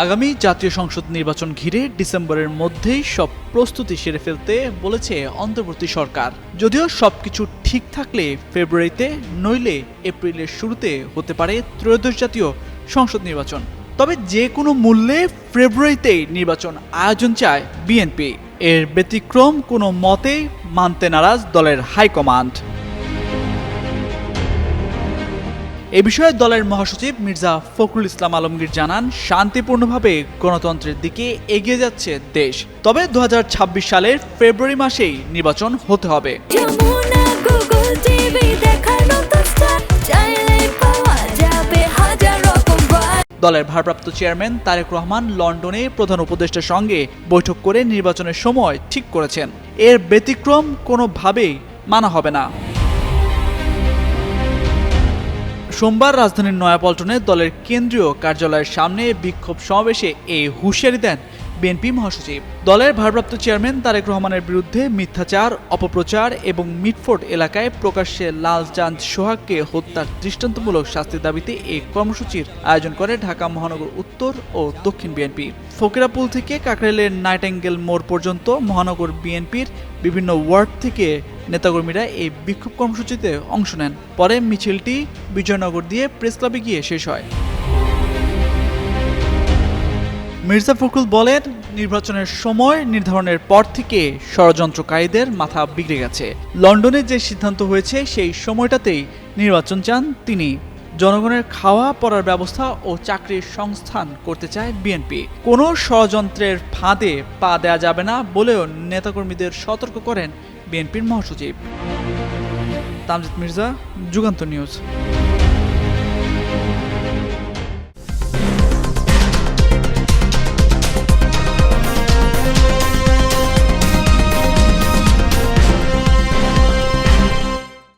আগামী জাতীয় সংসদ নির্বাচন ঘিরে ডিসেম্বরের মধ্যেই সব প্রস্তুতি সেরে ফেলতে বলেছে অন্তর্বর্তী সরকার। যদিও সবকিছু ঠিক থাকলে ফেব্রুয়ারিতে নইলে এপ্রিলের শুরুতে হতে পারে ত্রয়োদশ জাতীয় সংসদ নির্বাচন। তবে যে কোনো মূল্যে ফেব্রুয়ারিতেই নির্বাচন আয়োজন চায় বিএনপি। এর ব্যতিক্রম কোনো মতেই মানতে নারাজ দলের হাইকমান্ড। এ বিষয়ে দলের মহাসচিব মির্জা ফখরুল ইসলাম আলমগীর জানান, শান্তিপূর্ণভাবে গণতন্ত্রের দিকে এগিয়ে যাচ্ছে দেশ। তবে 2026 সালের ফেব্রুয়ারি মাসেই নির্বাচন হতে হবে। দলের ভারপ্রাপ্ত চেয়ারম্যান তারেক রহমান লন্ডনে প্রধান উপদেষ্টার সঙ্গে বৈঠক করে নির্বাচনের সময় ঠিক করেছেন। এর ব্যতিক্রম কোনোভাবেই মানা হবে না। সোমবার রাজধানীর নয়াপল্টনে দলের কেন্দ্রীয় কার্যালয়ের সামনে বিক্ষোভ সমাবেশে এই হুঁশিয়ারি দেন বিএনপি মহাসচিব। দলের ভারপ্রাপ্ত চেয়ারম্যান তারেক রহমানের বিরুদ্ধে মিথ্যাচার, অপপ্রচার এবং মিটফোর্ড এলাকায় প্রকাশ্যে লালচাঁদ সোহাগকে হত্যার দৃষ্টান্তমূলক শাস্তির দাবিতে এই কর্মসূচির আয়োজন করে ঢাকা মহানগর উত্তর ও দক্ষিণ বিএনপি। ফকিরাপুল থেকে কাকরাইলের নাইটেঙ্গেল মোড় পর্যন্ত মহানগর বিএনপির বিভিন্ন ওয়ার্ড থেকে নেতাকর্মীরা এই বিক্ষোভ কর্মসূচিতে অংশ নেন। পরে মিছিলটি বিজয়নগর দিয়ে প্রেস ক্লাবে গিয়ে শেষ হয়। মির্জা ফখরুল বলেন, নির্বাচনের সময় নির্ধারণের পর থেকে ষড়যন্ত্রকারীদের মাথা বিগড়ে গেছে। লন্ডনে যে সিদ্ধান্ত হয়েছে সেই সময়টাতেই নির্বাচন চান তিনি। জনগণের খাওয়া পড়ার ব্যবস্থা ও চাকরির সংস্থান করতে চায় বিএনপি। কোনো ষড়যন্ত্রের ফাঁদে পা দেওয়া যাবে না বলেও নেতাকর্মীদের সতর্ক করেন বিএনপির মহাসচিব। তামজিদ মির্জা, যুগান্তর নিউজ।